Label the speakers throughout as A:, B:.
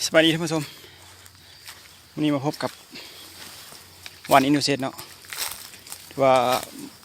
A: สวัสดีท่านผู้ชมวันนี้มาพบกับวันอินโดเซตเนาะว่า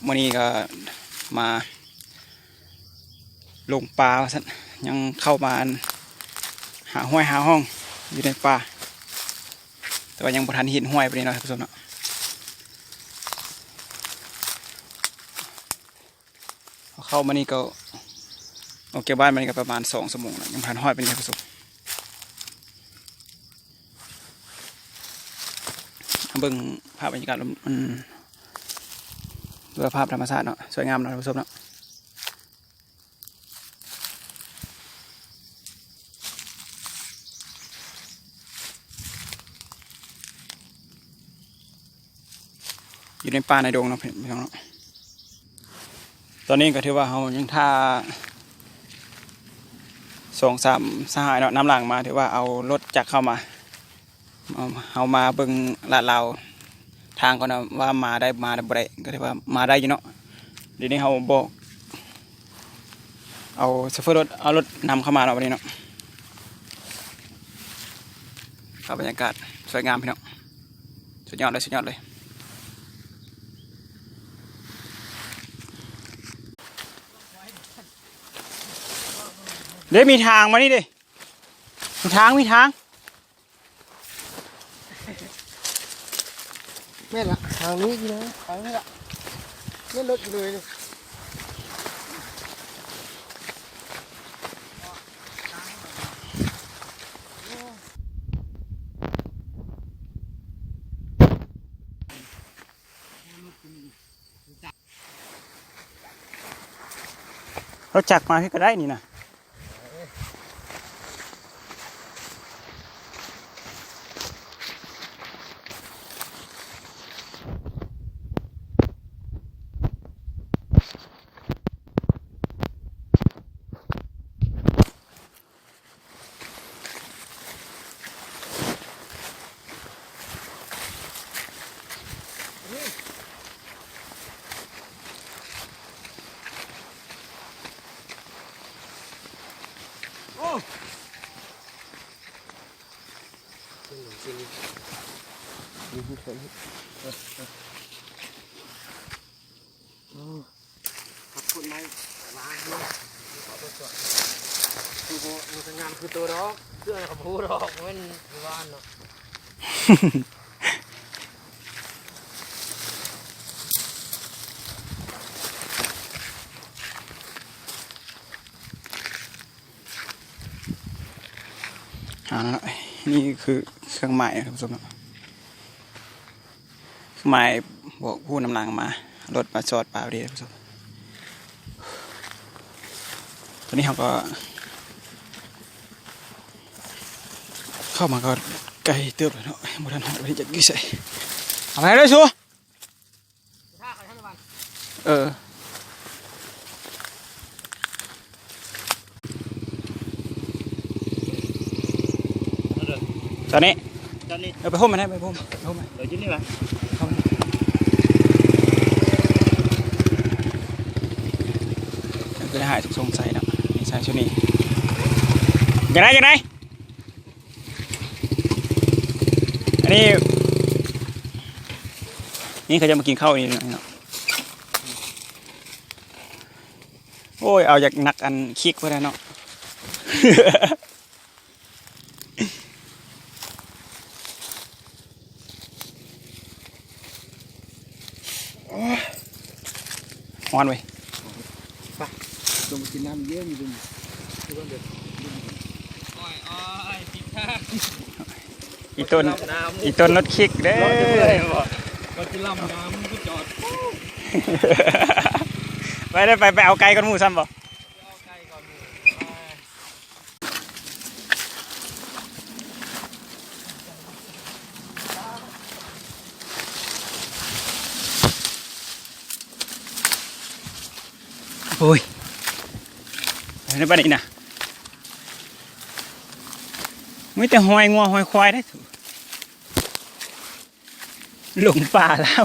A: วันนี้ก็มาลงปลาสันยังเข้ามาหาห้วยหาห้องอยู่ในป่าแต่ว่ายังบ่ทันเห็นห้วยไปเลยเนาะท่านผู้ชมเนาะเข้ามานี่ก็ออกจากบ้านมานี่ก็ประมาณ2 ชั่วโมงแล้วยังบ่ทันห้อยไปเลยท่านผู้ชมเบิ่งภาพบรรยากาศมันด้วยภาพธรรมชาติเนาะสวยงามเนาะท่านผู้ชมเนาะอยู่ในป่าในดงเนาะพี่น้องเนาะตอนนี้ก็ถือว่าเรายังท่า2-3 สหายเนาะน้ำหลังมาถือว่าเอารถจักรเข้ามาเอามาเบิ่งลาดเราทางก่อนนะว่ามาได้บ่ได้ก็ถือว่ามาได้อยู่เนาะเดี๋ยวนี้เราบอกเอาโซเฟอร์รถเอารถนำเข้ามาเนาะวันนี้เนาะบรรยากาศสวยงามพี่น้องสุดยอดเลยเดี๋ยวมีทางมานี่ดิมีทาง
B: แม่ละทางนี้กี่นะทางนี้ละไม่ลดเลย
A: รถจักรมาพี่ก็ได้นี่นะ
B: ขับคนไหมล้างเลยขอตัวจคือมันทำงานคือตัวดอกเสื้อขับหูดอกเว้นบ้านเนาะ
A: นี่คือเครื่องหมายท่านผู้ชมเครื่องหมายบอกผู้นำหลังมารถมาจอดป่าดีท่านผู้ชมตอนนี้เขาก็เข้ามาก็ไกลเติบเลยเนาะบุทันหอดไปจะกี่ใส่เอาไปเลยชัวตอนนี้ไปพุ่มมันให้ไปพุ่มเดี๋ยวจิ้นนี่ไปก็ได้หายทุกทรงใส่เนาะใส่ชุดนี้ยังไงอันนี้นี่เขาจะมากินข้าวนี่เนาะโอ้ยเอาจากนักอันคิกไปแล้วเนาะฮ้อนไว้
B: ไปลงมากินน้ำเยอะอยู่ดิ
A: อีต้นรถคิกเด้อ
B: รถจะล่ำน้ำก็จอด
A: ไปเอาไก่ก่อนหมูซ้ำบ่โอ้ยในบ้านนี้นะไม่แต่หอยงัวหอยควายได้ถูกหลงป่าแล้ว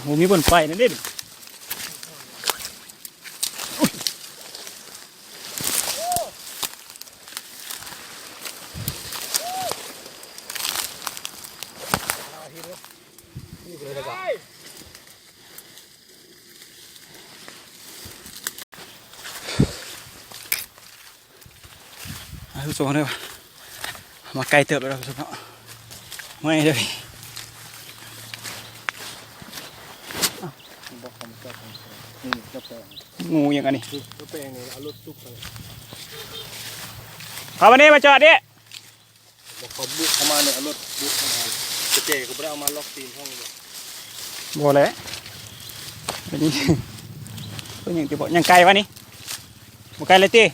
A: โอ้มีบนไฟนั่นเด้ดิทุกคนเลยมาไกลเติบแล้วทุกคนไม่เลยงูอย่างนี้
B: ตัวแปลงนี่เอารถตุ๊กไป
A: เข้ามานี่มาจอดดิ
B: บอกเขาบุกเข้ามาเนี่ยเอารถบุกเข้ามาจะเจ๊ก็ไม่ได้เอามาล็อกตีนห้องเลย
A: บัวเลยเป็นยังเป็นยังที่บอกยังไกลวะนี่บัวไกลเลยตี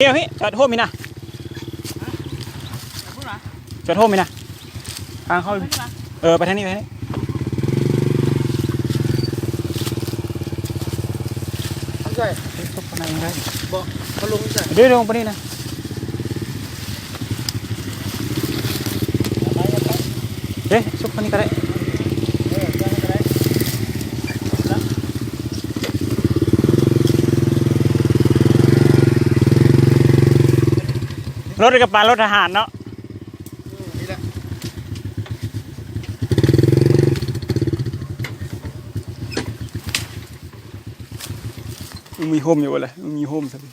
A: เดี๋ยวพี่จอดโฮมมีนะจอดโฮมมีนะทางเข้าไปทางนี้ไปทางนี้
B: ทำไง
A: ซุปปนายยังไง
B: บอกเขาลงใส่
A: เดี๋ยวลงไปนี่นะเอ๊ะซุปปนนี้ก็ได้รถกระบะรถทหารเนาะ
B: นี่แหละ
A: มีโฮมอยู่เลยมีโฮมสักที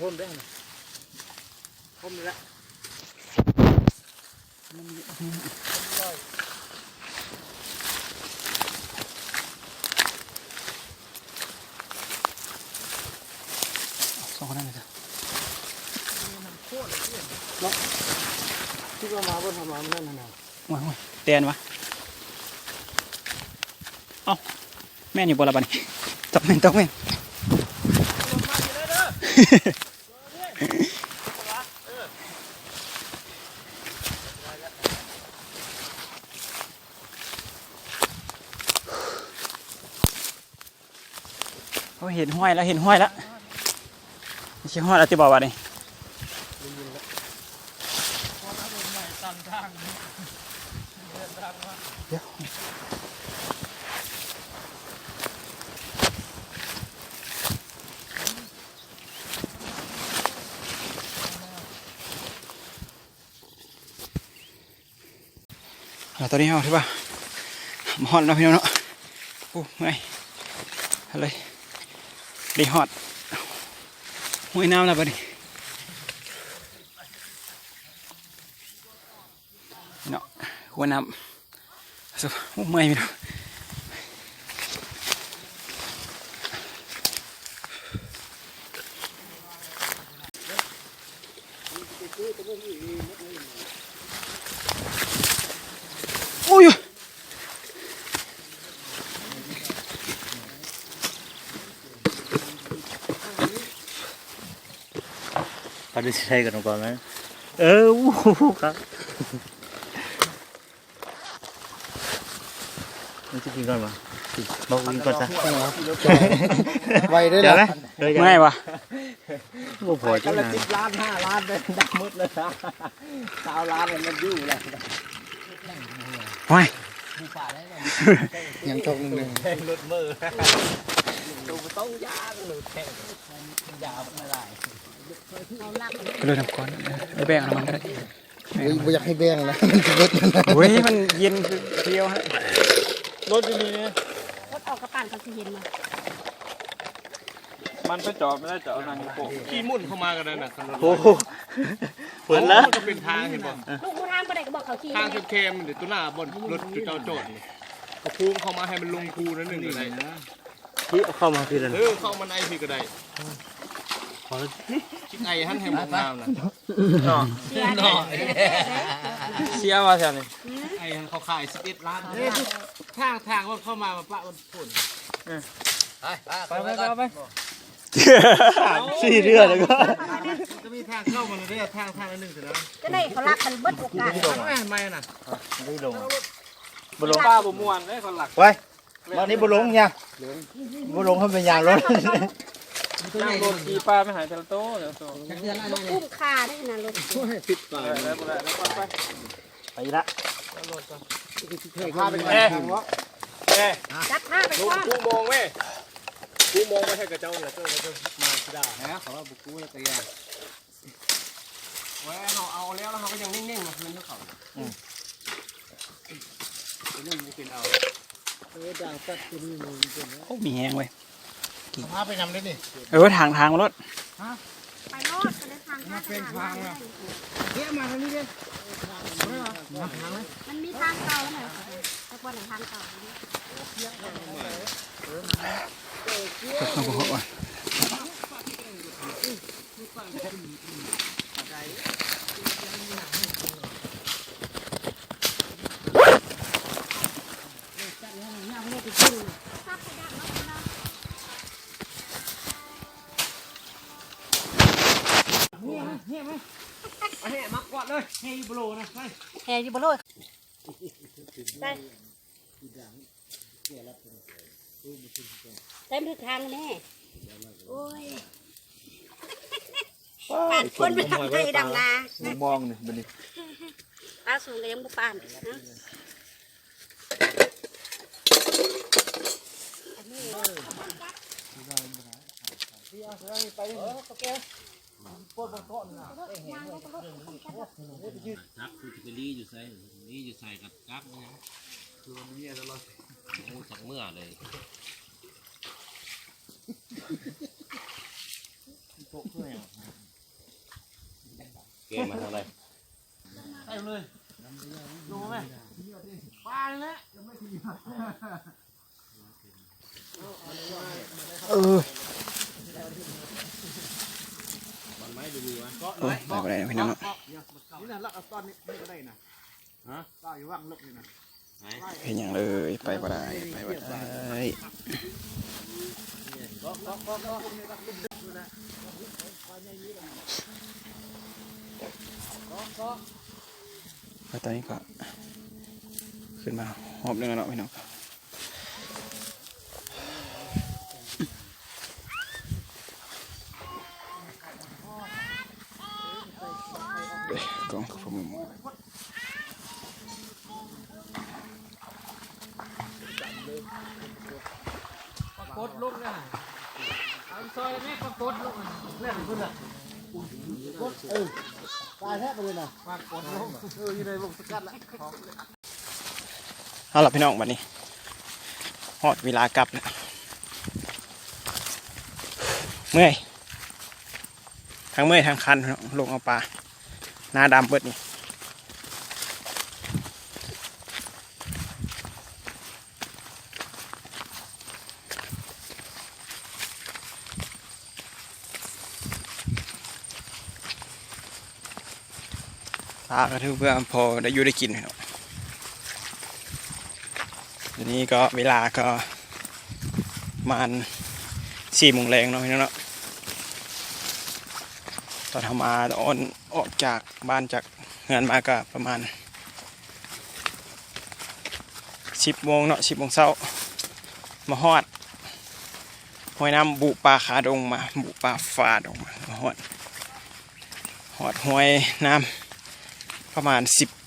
B: โฮมได้ไหมโฮมนี่แหละ
A: สองคนนั่นเลยจ้ะ
B: ที่ว่ามาว่าทำมานั่นน่ะ
A: โอ้ยเตียนวะเอ้าแม่นี่บอลละบันตกแม่นตกแม่นเขาเห็นห้อยแล้วเห็นห้อยแล้วไม่ใช่ห้อยแล้วที่บอกว่านี่เดี๋ยวตอนนี้เอาที่ว่ามาฮอดแล้วพี่น้องเนาะโอ้เมื่อยอะไรดีฮอดห้วยน้ำแล้วปะนี่เนาะห้วยน้ำสุดโอ้เมื่อยพี่น้องโอ้ย
C: เขาได้ใช้กันก่อนไหมวู้ครับมันจะกินก่อนปะบอกกินก่อนซะ
B: ไวได้
C: เดี๋ยวไหม
A: เมื่อยวะ
C: โอ้พอจังนะ
B: 10 ล้าน5 ล้านเลยดังหมดเลยนะ20 ล้านมันยุ่งเลย
A: โอ้ย
B: ยังชงหนึ่งแทงรถมือดูต้องยาหรือแทงยาไม่ได้
A: ก็เลยทำก้อนไม่แบ่งน้ำมันก็ได้
B: ไม่อยากให้แบ่งนะมันจะลดมันนะ
A: โอ้ยมันเย็นเดียวฮะ
B: รถอยู่นี่
D: รถออกกระปั่นกับสีเห็นมา
B: มันไปจอดไม่ได้จอดนั่งโป๊ะขี้มุ่นเข้ามากันเลยนะ
C: โอ้โหเปิดแล้ว
B: จะเป็นทางเห็นบ่
D: ลูกผู้ทางไปไหนก็บอกเขาขี่
B: ทางเค็มๆเดี๋ยวตัวหน้าบนรถจุดเจ้าโจทย์ก็พุ่งเข้ามาให้มันลงคูนั่นหนึ่งอะไร
C: ที่เข้ามาพี่เลย
B: เข้ามันไอพี่ก็ได้
C: พอแล้ว
B: คิดไอหั่นให้มันงามนะ
D: เสียได้
B: เสียมาแถวนี้ไอหั่นเขาขาย11 ล้านทางว่าเข้ามาปะมันฝุ่นไป
C: 4 เดือนแล้วก็
B: จะมีแท างเข้ามาเลยทางละหนึ่งเสร็จแล้ว
D: ก็ได้เขารักมันเบิดโอกาส
B: ไม่น่ะ
C: ไม่ลง
B: บุลงป้าบุมวนได้คนหลัก
C: ไว้มานี้บุลงยังบุลงเขาเป็นยางรถ
B: นั่งรถขี่ป้าไม่หายแต่ละโต้เดี๋ยวโต้
D: กุ้มค่าได้ขนาดรถ
B: ผิดไปแล้วไป
C: ไปละ
B: พาไปแม่แม่
D: จับผ้าไปก่อน
B: กูมองเว้ยกูมองไม่ใช่กระเจ้าเลยเจ้ามาที่ด่านะเขาว่าบุกูแล้วก็ยังเว้ยเราเอาแล้วเราก็ยังนิ่งๆมาคืนเขาเรื่องนี้เป็นเอาด่างตัดตัวนี้มันเป็น
A: โอ้มีแห้งเว้ย
B: พาไปนำได้นี่
A: ทางมารถ
D: ไปรอดกันในทางข้างทาง
B: เฮ้ยมาทางนี้เลยมาทางไหน
D: มันมีทางเก่าไหมแต่ว่าไหนทางเก่า
B: เฮ้ยมากวาดเลยเฮ้ยบโลนะไป
D: แห่อยู่บนรถได้เต็มทุกทางแน่โอ้ยปาดคนไปทำให้ดำนา
C: มองนี่มันนี่
D: ปลาสูงก็ยังบุปานนะ
E: นักคือจะรีอยู่ใส่รีอยู่ใส่กับกั๊กเนี่ยคือวันนี้ตลอดโอ้จากเมื่อเลยเกมมาทางไหน
B: ไปเลยดูไหมปลาเลย
E: มันไม่ดูวะ
A: โอ้ยไปบ่ได้พี่น้อง
B: นี่นะลักเอาต้นนี้ก็ได้นะฮะต้นอยู่ว่างลึกนี่นะ
A: เห็นอย่างเลยไปบ่ได้ตอนนี้ก็ขึ้นมาหอบเรื่องแล้วพี่น้องกองผม
B: ปรากฏลูกนะเอาซอยแม่ปรากฏลูกเล่นขึ้นอ่ะตายแท้ไปเลยนะปรากฏลูกอยู่ในลูกสกัดละ
A: เอาล่ะพี่น้องวันนี้ฮอดเวลากลับแล้วเมื่อยทั้งเมื่อยทั้งคันลงเอาปลาหน้าดำเบิดนี่ปลาก็ถือเพื่อพอได้อยู่ได้กินพี่น้องทีนี้ก็เวลาก็ประมาณ4 โมงแรงเนาะพี่น้องเนาะตอนทำมาตอนออกจากบ้านจากงานมาก็ประมาณ10 โมงเนาะ10 โมงเช้ามาฮอดห้วยน้ำบุปลาขาดงมาบุปลาฝาดงมาฮอดห้วยน้ำประมาณ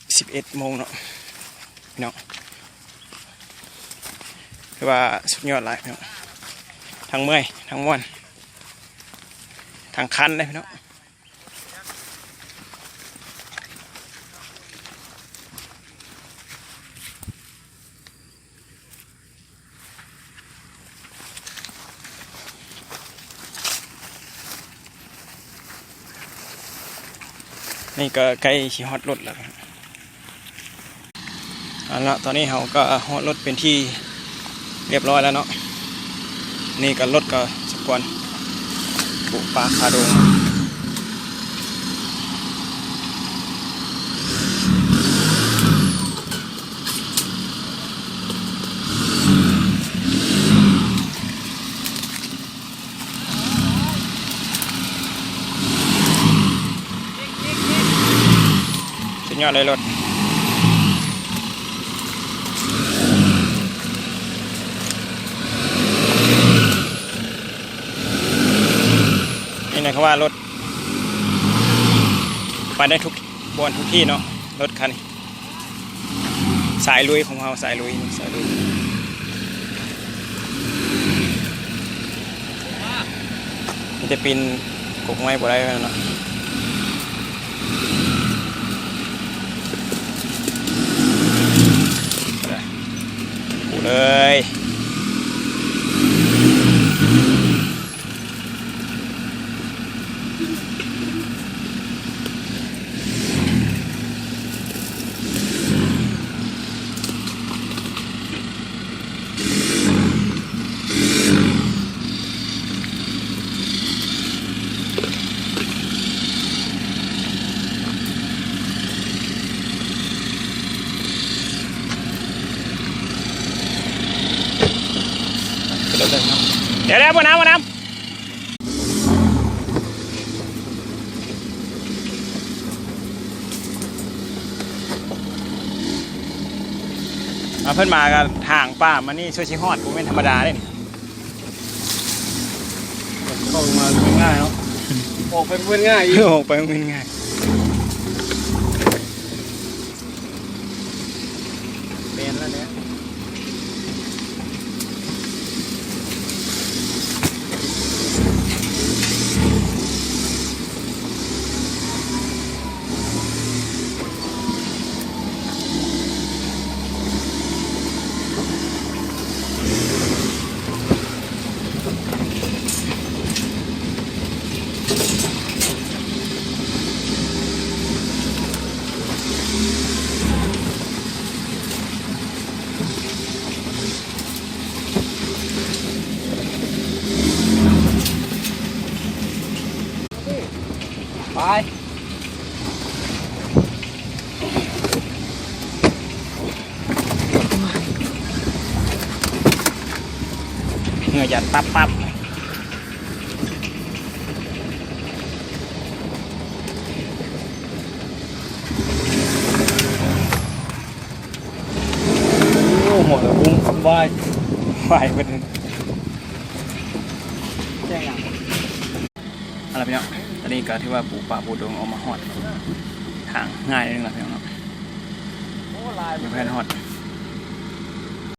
A: 11 โมงเนาะพี่น้องคือว่าสุดยอดหลายพี่น้องทั้งเมื่อยทั้งม่วนทั้งคันเลยพี่น้องนี่ก็ใกล้ขี่ฮอตรถแล้วเอาละตอนนี้เราก็ฮอตรถเป็นที่เรียบร้อยแล้วเนาะนี่ก็รถก็สกวนบุปลาคาดง ยอดเลยรถนี่นะครับว่ารถไปได้ทุกบนทุกที่เนาะรถคันนี้สายลุยของเราสายลุยมันจะปีนกกไม้บ่ได้แล้วเนาะปูเลยเดี๋ยวบนน้ำเพิ่นมากันทางป้ามานี่ช่วยชิฮอดกูเป็นธรรมดาเลยนี่
B: เข้ามาง่ายเนาะออกไปเป็นง่ายอีก
A: ออกไปมันง่ายเป็นแล้วเนี่ย
B: ไป
A: เหงื่อหยัดปั๊บ
B: โอ้หมดแล้วกุ้งสบาย
A: ไหวเพิ่นแจ้งยังอะไรพี่น้องตอนนี้ก็ที่ว่าปูป่าปูดงออกมาฮอดทางง่ายนิดนึงละพี่น้องเนาะ
B: โอ้ลาย
A: เดี๋ยวเพื่อนฮอด